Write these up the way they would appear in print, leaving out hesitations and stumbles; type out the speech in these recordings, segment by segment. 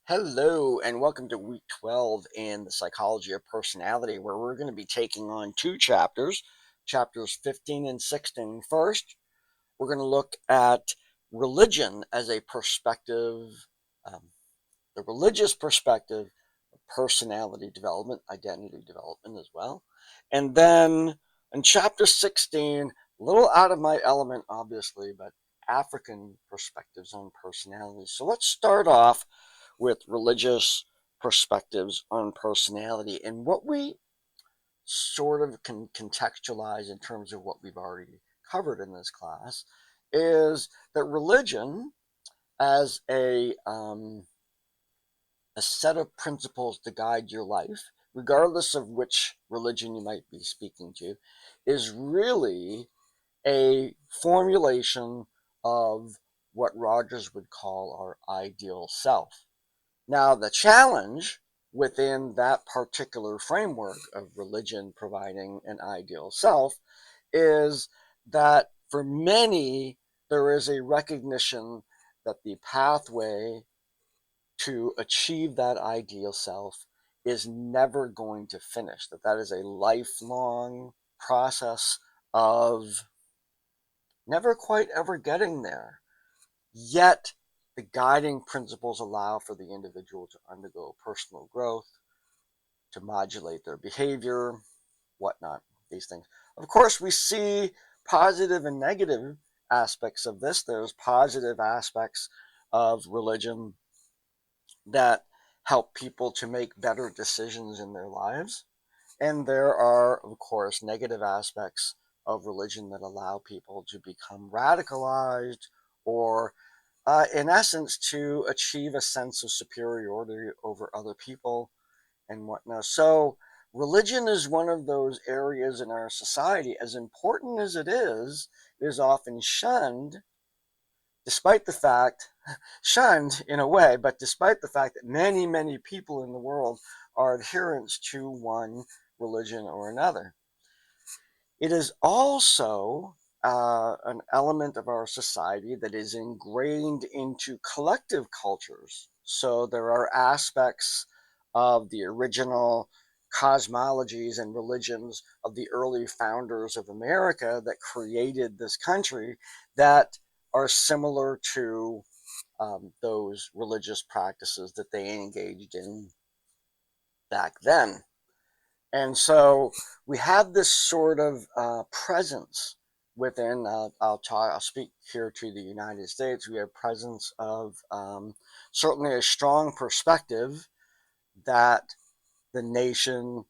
Hello, and welcome to week 12 in the psychology of personality, where we're going to be taking on two chapters, chapters 15 and 16. First, we're going to look at religion as a perspective, um, the religious perspective of personality development, identity development as well. And then in chapter 16, a little out of my element, obviously, but African perspectives on personality. So let's start off with religious perspectives on personality and what we sort of can contextualize in terms of what we've already covered in this class is that religion as a set of principles to guide your life, regardless of which religion you might be speaking to, is really a formulation of what Rogers would call our ideal self. Now, the challenge within that particular framework of religion providing an ideal self is that for many, there is a recognition that the pathway to achieve that ideal self is never going to finish, that is a lifelong process of never quite ever getting there. Yet, the guiding principles allow for the individual to undergo personal growth, to modulate their behavior, whatnot, these things. Of course, we see positive and negative aspects of this. There's positive aspects of religion that help people to make better decisions in their lives. And there are, of course, negative aspects of religion that allow people to become radicalized or, in essence, to achieve a sense of superiority over other people and whatnot. So, religion is one of those areas in our society, as important as it is often shunned, despite the fact, shunned in a way, but despite the fact that many, many people in the world are adherents to one religion or another. It is also an element of our society that is ingrained into collective cultures. So there are aspects of the original cosmologies and religions of the early founders of America that created this country that are similar to those religious practices that they engaged in back then. And so we have this sort of presence within. I'll speak here to the United States. We have presence of certainly a strong perspective that the nation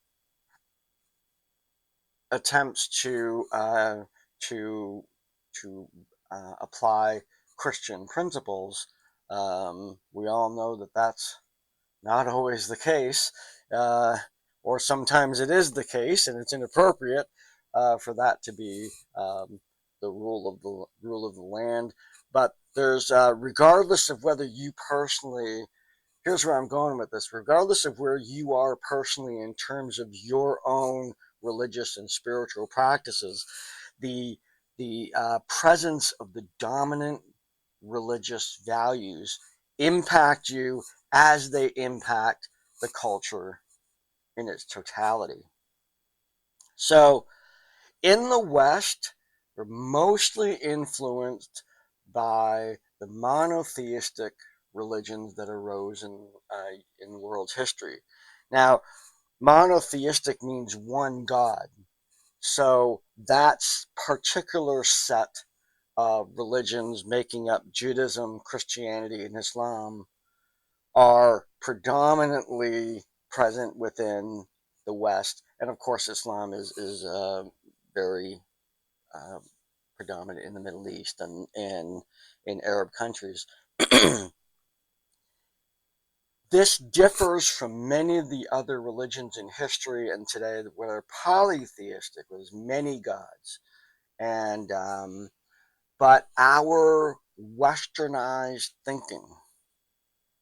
attempts to apply Christian principles. We all know that that's not always the case, uh, or sometimes it is the case, and it's inappropriate for that to be the rule of the land. But there's regardless of whether you personally, here's where I'm going with this. Regardless of where you are personally in terms of your own religious and spiritual practices, the the presence of the dominant religious values impact you as they impact the culture in its totality. So, in the West, we're mostly influenced by the monotheistic religions that arose in world history. Now, monotheistic means one God. So that particular set of religions making up Judaism, Christianity, and Islam are predominantly present within the West, and of course, Islam is very uh, predominant in the Middle East and in Arab countries. This differs from many of the other religions in history and today that were polytheistic, with many gods, and but our westernized thinking,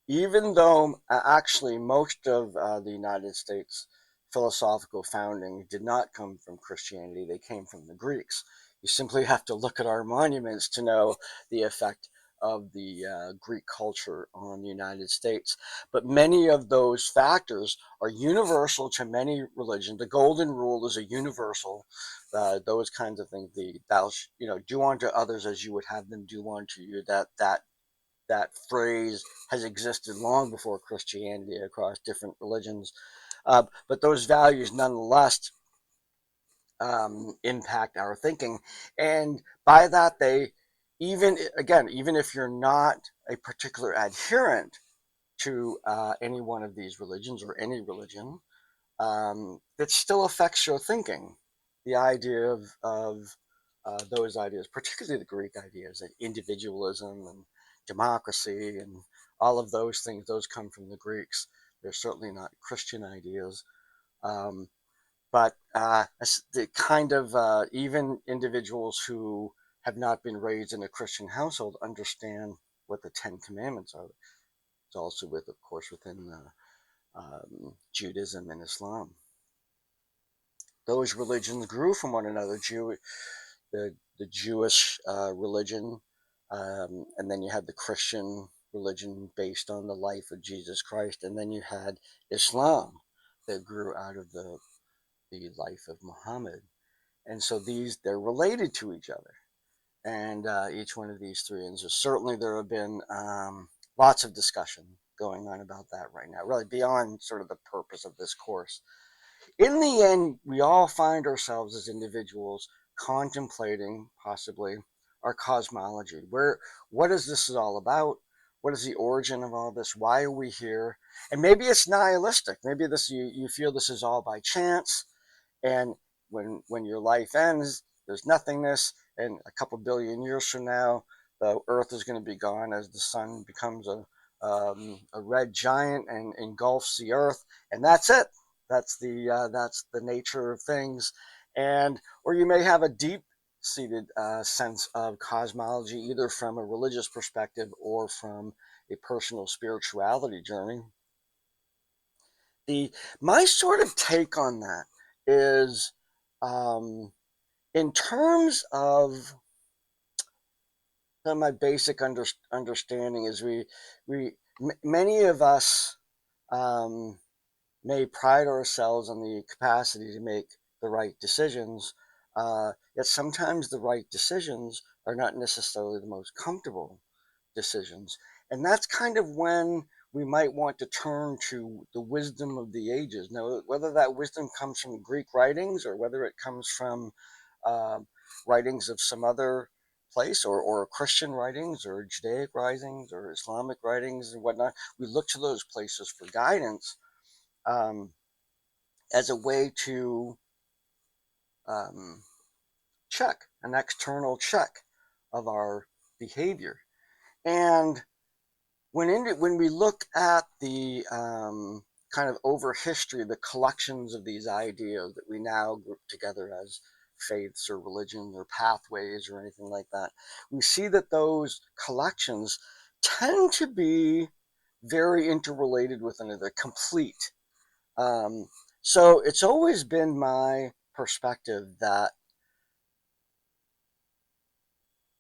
even though actually most of the United States philosophical founding did not come from Christianity, they came from the Greeks. You simply have to look at our monuments to know the effect of the Greek culture on the United States. But many of those factors are universal to many religions. The golden rule is a universal. Those kinds of things. The thou, do unto others as you would have them do unto you. That phrase has existed long before Christianity across different religions. But those values, nonetheless, impact our thinking. And by that, even if you're not a particular adherent to any one of these religions or any religion, it still affects your thinking. The idea of those ideas, particularly the Greek ideas, like individualism and democracy and all of those things, those come from the Greeks. They're certainly not Christian ideas. Um, but the kind of even individuals who have not been raised in a Christian household understand what the Ten Commandments are. It's also of course, within Judaism and Islam. Those religions grew from one another. The Jewish religion, and then you had the Christian religion based on the life of Jesus Christ, and then you had Islam that grew out of the life of Muhammad. And so they're related to each other. And each one of these three, and so certainly there have been lots of discussion going on about that right now, really beyond sort of the purpose of this course. In the end, we all find ourselves as individuals contemplating possibly our cosmology. What is this all about? What is the origin of all this? Why are we here? And maybe it's nihilistic. Maybe you feel this is all by chance, and when your life ends, there's nothingness, and a couple billion years from now, the Earth is going to be gone as the sun becomes a red giant and engulfs the Earth, and that's it. That's the nature of things, and or you may have a deep-seated sense of cosmology, either from a religious perspective or from a personal spirituality journey. The My sort of take on that is, um, in terms of my basic understanding is many of us um, may pride ourselves on the capacity to make the right decisions, yet sometimes the right decisions are not necessarily the most comfortable decisions. And that's kind of when we might want to turn to the wisdom of the ages. Now, whether that wisdom comes from Greek writings or whether it comes from uh, writings of some other place, or Christian writings or Judaic writings or Islamic writings and whatnot, we look to those places for guidance, um, as a way to um, check, an external check of our behavior. And when we look at the kind of over history, the collections of these ideas that we now group together as faiths or religions or pathways or anything like that, we see that those collections tend to be very interrelated with another, complete. Um, so it's always been my perspective that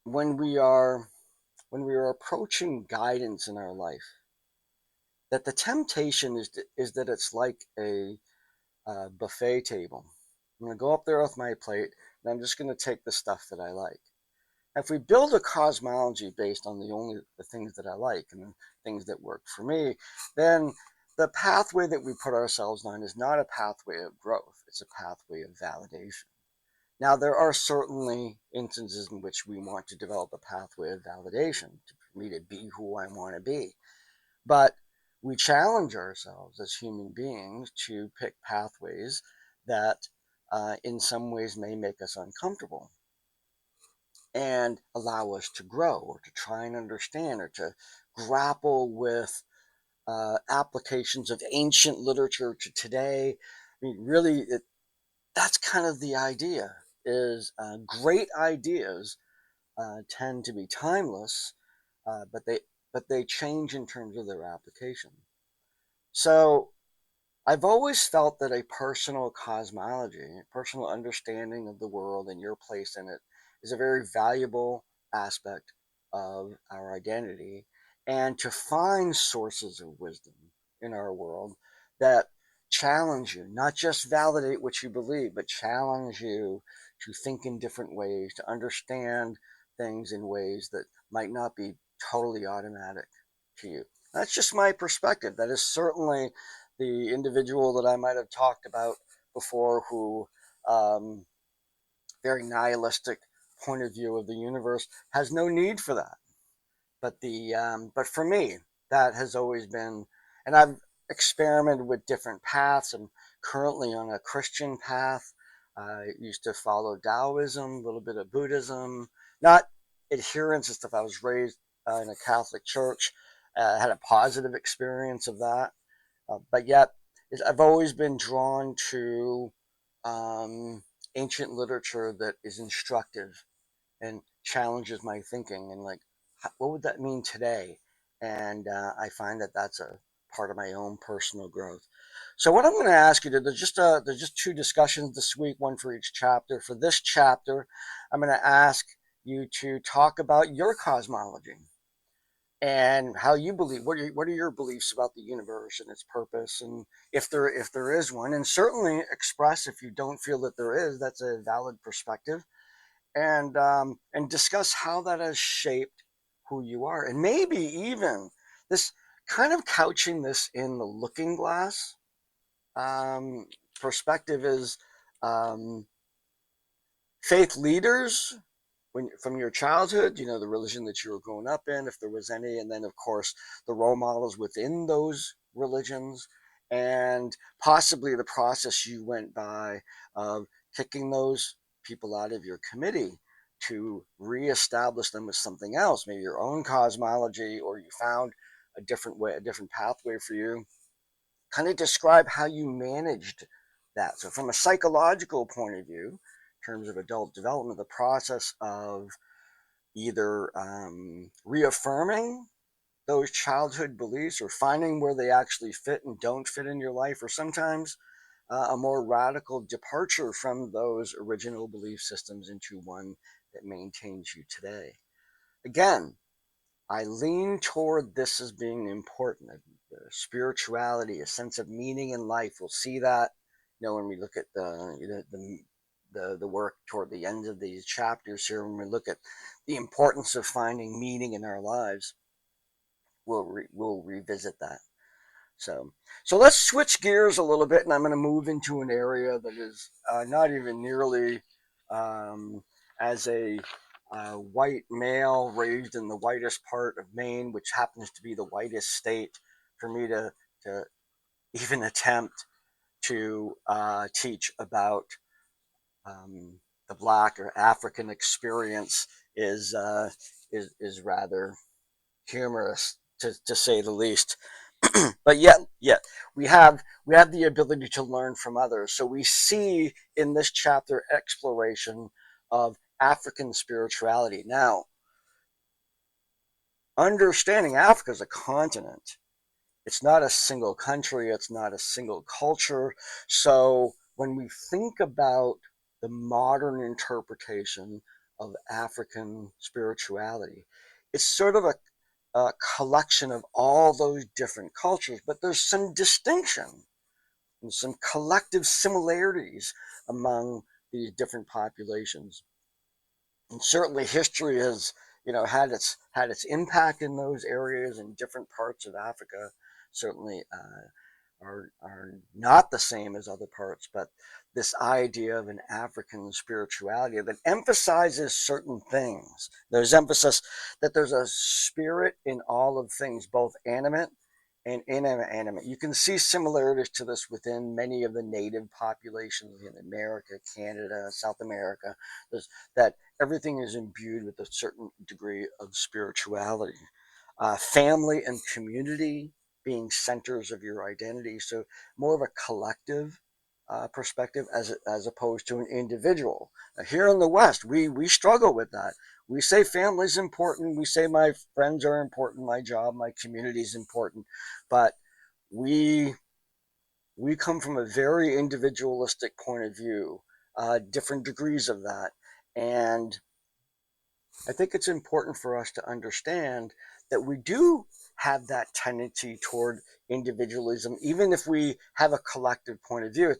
when we are when we are approaching guidance in our life, that the temptation is that it's like a buffet table. I'm going to go up there with my plate, and I'm just going to take the stuff that I like. If we build a cosmology based on the things that I like and the things that work for me, then the pathway that we put ourselves on is not a pathway of growth. It's a pathway of validation. Now, there are certainly instances in which we want to develop a pathway of validation for me to be who I want to be. But we challenge ourselves as human beings to pick pathways that, in some ways, may make us uncomfortable and allow us to grow or to try and understand or to grapple with applications of ancient literature to today. I mean, really, that's kind of the idea. Is great ideas tend to be timeless, but they change in terms of their application. So I've always felt that a personal cosmology, a personal understanding of the world and your place in it, is a very valuable aspect of our identity, and to find sources of wisdom in our world that challenge you, not just validate what you believe, but challenge you to think in different ways, to understand things in ways that might not be totally automatic to you. That's just my perspective. That is certainly the individual that I might have talked about before who um, very nihilistic point of view of the universe has no need for that. But for me, that has always been, and I've experimented with different paths. I'm currently on a Christian path. I used to follow Taoism, a little bit of Buddhism, not adherence and stuff. I was raised in a Catholic church, had a positive experience of that. But yet, I've always been drawn to um, ancient literature that is instructive and challenges my thinking and like what would that mean today, and I find that that's a part of my own personal growth. So what I'm going to ask you to, there's just two discussions this week, one for each chapter. For this chapter, I'm going to ask you to talk about your cosmology and how you believe, what are your beliefs about the universe and its purpose, and if there is one, and certainly express if you don't feel that there is, that's a valid perspective, and discuss how that has shaped who you are, and maybe even this kind of couching this in the looking glass um, perspective is um, faith leaders when from your childhood, the religion that you were growing up in, if there was any, and then of course the role models within those religions, and possibly the process you went by of kicking those people out of your committee to reestablish them with something else, maybe your own cosmology, or you found a different way, a different pathway for you. Kind of describe how you managed that. So, from a psychological point of view, in terms of adult development, the process of either reaffirming those childhood beliefs or finding where they actually fit and don't fit in your life, or sometimes a more radical departure from those original belief systems into one that maintains you today. Again, I lean toward this as being important. Spirituality, a sense of meaning in life. We'll see that, when we look at the work toward the end of these chapters here. When we look at the importance of finding meaning in our lives, we'll revisit that. So, so let's switch gears a little bit, and I'm going to move into an area that is not even nearly um, as a white male raised in the whitest part of Maine, which happens to be the whitest state, for me to even attempt to teach about the Black or African experience is is rather humorous to say the least. But yet we have the ability to learn from others. So we see in this chapter exploration of African spirituality. Now, understanding Africa as a continent, it's not a single country, it's not a single culture. So when we think about the modern interpretation of African spirituality, it's sort of a collection of all those different cultures, but there's some distinction and some collective similarities among these different populations. And certainly history has, had its impact in those areas, in different parts of Africa. Certainly are not the same as other parts, but this idea of an African spirituality that emphasizes certain things. There's emphasis that there's a spirit in all of things, both animate and inanimate. You can see similarities to this within many of the native populations in America, Canada, South America. That everything is imbued with a certain degree of spirituality. Family and community being centers of your identity. So more of a collective perspective as opposed to an individual. Now, here in the West, we struggle with that. We say family's important. We say my friends are important. My job, my community is important. But we we come from a very individualistic point of view, different degrees of that, and I think it's important for us to understand that we do have that tendency toward individualism, even if we have a collective point of view.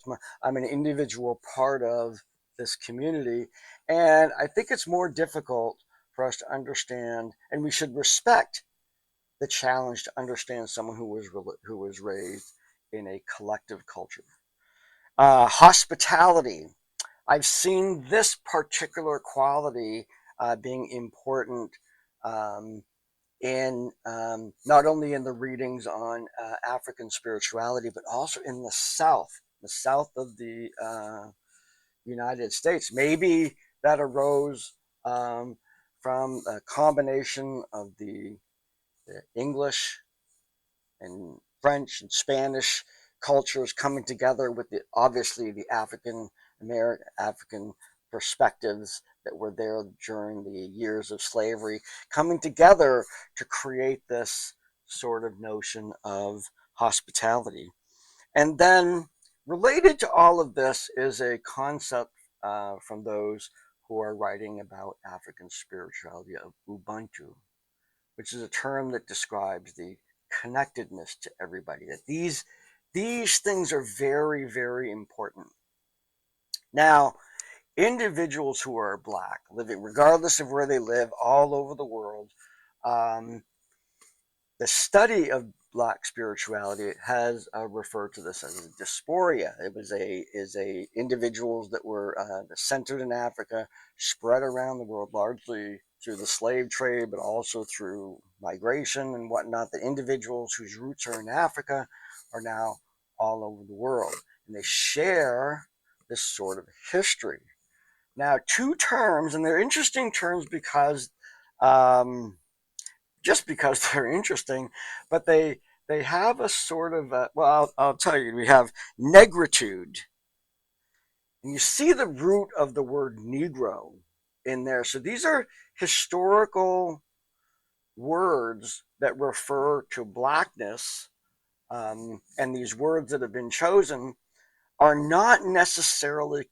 I'm an individual part of this community, and I think it's more difficult for us to understand, and we should respect the challenge to understand someone who was raised in a collective culture. Hospitality. I've seen this particular quality being important um, in not only in the readings on African spirituality, but also in the South of the United States. Maybe that arose from a combination of the English and French and Spanish cultures coming together with obviously the African perspectives that were there during the years of slavery, coming together to create this sort of notion of hospitality. And then related to all of this is a concept from those who are writing about African spirituality of Ubuntu, which is a term that describes the connectedness to everybody. That these things are very, very important. Now, individuals who are Black, living regardless of where they live, all over the world, um, the study of Black spirituality has referred to this as a dysphoria. It was a individuals that were centered in Africa, spread around the world, largely through the slave trade, but also through migration and whatnot. The individuals whose roots are in Africa are now all over the world, and they share this sort of history. Now, two terms, and they're interesting terms because um, just because they're interesting, but they have a sort of I'll tell you, we have negritude, and you see the root of the word Negro in there. So these are historical words that refer to blackness, and these words that have been chosen are not necessarily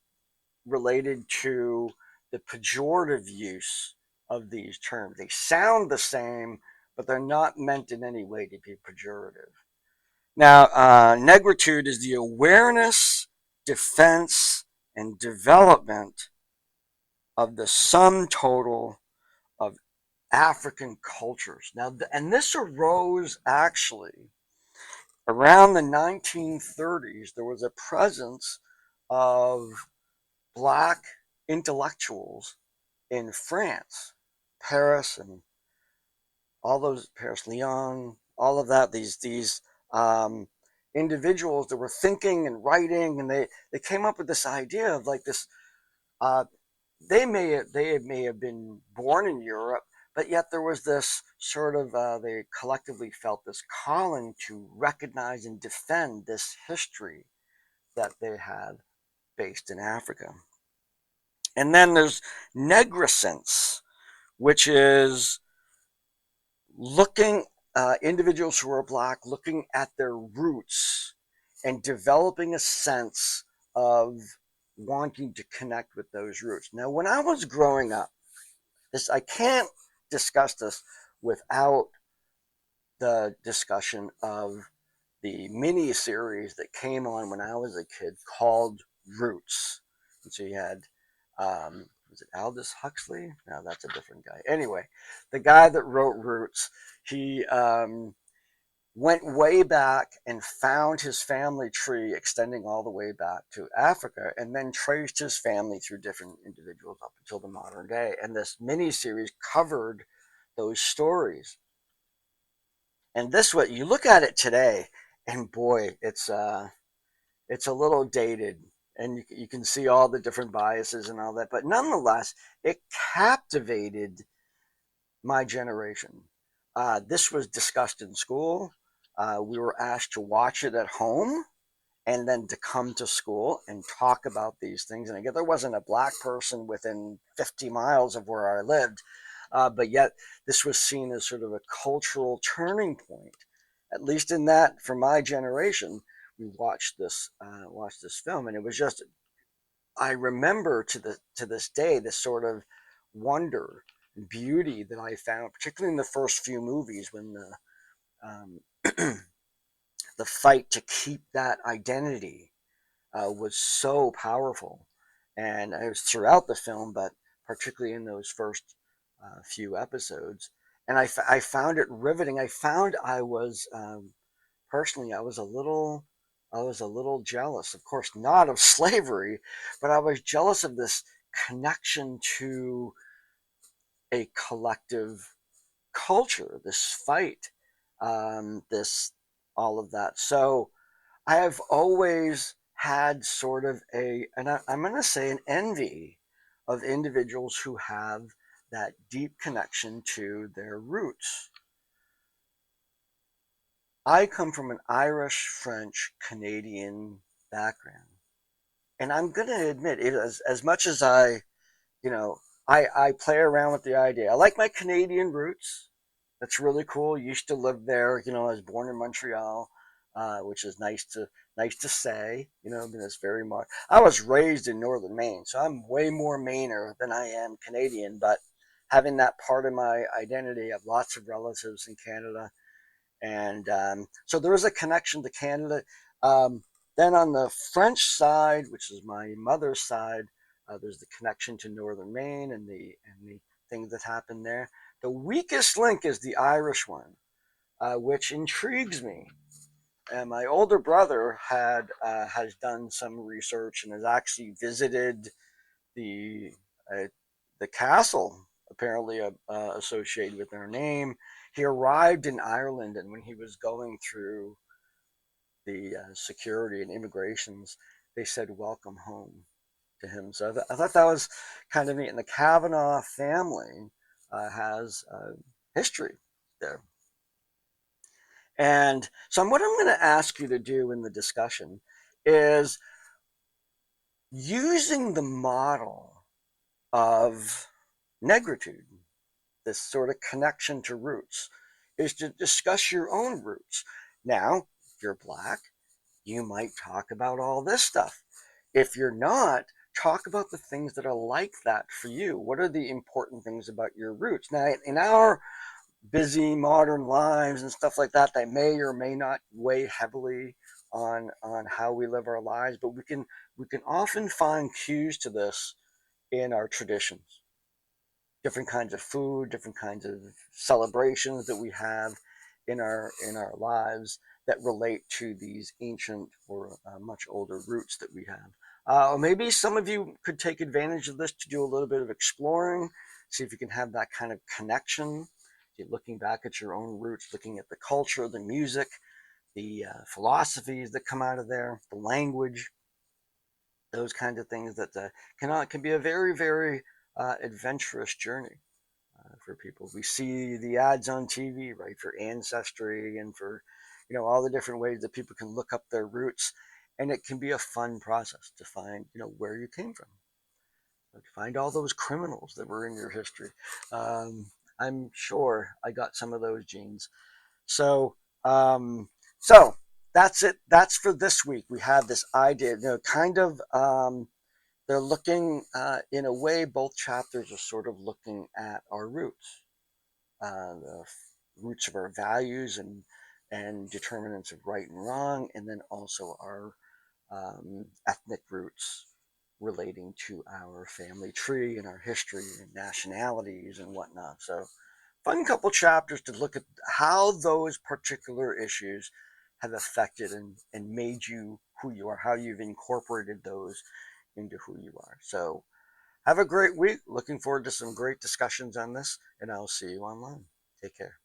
related to the pejorative use of these terms. They sound the same, but they're not meant in any way to be pejorative. Now, negritude is the awareness, defense, and development of the sum total of African cultures. Now, and this arose actually around the 1930s. There was a presence of Black intellectuals in France, Paris, and all those Paris, Lyon, all of that. These individuals that were thinking and writing, and they came up with this idea of like this. Uh, they may have been born in Europe, but yet there was this sort of they collectively felt this calling to recognize and defend this history that they had based in Africa. And then there's negrescence, which is looking individuals who are Black looking at their roots and developing a sense of wanting to connect with those roots. Now, when I was growing up, this I can't discuss this without the discussion of the mini series that came on when I was a kid called Roots. And so you had, was it Aldous Huxley? No, that's a different guy. Anyway, the guy that wrote Roots, he went way back and found his family tree extending all the way back to Africa, and then traced his family through different individuals up until the modern day. And this mini series covered those stories. And this what you look at it today, and boy, it's a little dated, and you can see all the different biases and all that. But nonetheless, it captivated my generation. This was discussed in school. We were asked to watch it at home and then to come to school and talk about these things. And again, there wasn't a Black person within 50 miles of where I lived, but yet this was seen as sort of a cultural turning point. At least in that, for my generation, we watched this film, and it was just I remember to this day this sort of wonder beauty that I found, particularly in the first few movies when um, the fight to keep that identity was so powerful. And it was throughout the film, but particularly in those first few episodes. And I found it riveting. I found I was personally, I was a little jealous. Of course, not of slavery, but I was jealous of this connection to a collective culture, this fight, this all of that. So I have always had sort of I'm going to say an envy of individuals who have that deep connection to their roots. I come from an Irish, French, Canadian background. And I'm going to admit, as much as you know, I play around with the idea. I like my Canadian roots. That's really cool. Used to live there. I was born in Montreal, which is nice to say. I mean, it's very much. I was raised in northern Maine, so I'm way more Mainer than I am Canadian. But having that part of my identity, I have lots of relatives in Canada, and so there is a connection to Canada. Um, then on the French side, which is my mother's side, there's the connection to northern Maine and the things that happen there. The weakest link is the Irish one, which intrigues me. And my older brother has done some research and has actually visited the uh, the castle apparently associated with their name. He arrived in Ireland, and when he was going through the security and immigrations, they said "Welcome home" to him. So I thought that was kind of neat. And the Kavanaugh family has history there. And so what I'm going to ask you to do in the discussion is using the model of negritude, this sort of connection to roots, is to discuss your own roots. Now, if you're Black, you might talk about all this stuff. If you're not, talk about the things that are like that for you. What are the important things about your roots? Now, in our busy modern lives and stuff like that, they may or may not weigh heavily on how we live our lives, but we can often find cues to this in our traditions, different kinds of food, different kinds of celebrations that we have in our lives that relate to these ancient or much older roots that we have. Or maybe some of you could take advantage of this to do a little bit of exploring, see if you can have that kind of connection. You're looking back at your own roots, looking at the culture, the music, the philosophies that come out of there, the language, those kinds of things that can be a very, very adventurous journey for people. We see the ads on TV, right, for ancestry and for all the different ways that people can look up their roots, and it can be a fun process to find where you came from, to find all those criminals that were in your history. Um, I'm sure I got some of those genes. So, um, so that's it. That's for this week. We have this idea, kind of. They're looking, in a way, both chapters are sort of looking at our roots, the roots of our values and determinants of right and wrong, and then also our ethnic roots relating to our family tree and our history and nationalities and whatnot. So, fun couple chapters to look at how those particular issues have affected and made you who you are, how you've incorporated those into who you are. So, have a great week. Looking forward to some great discussions on this, and I'll see you online. Take care.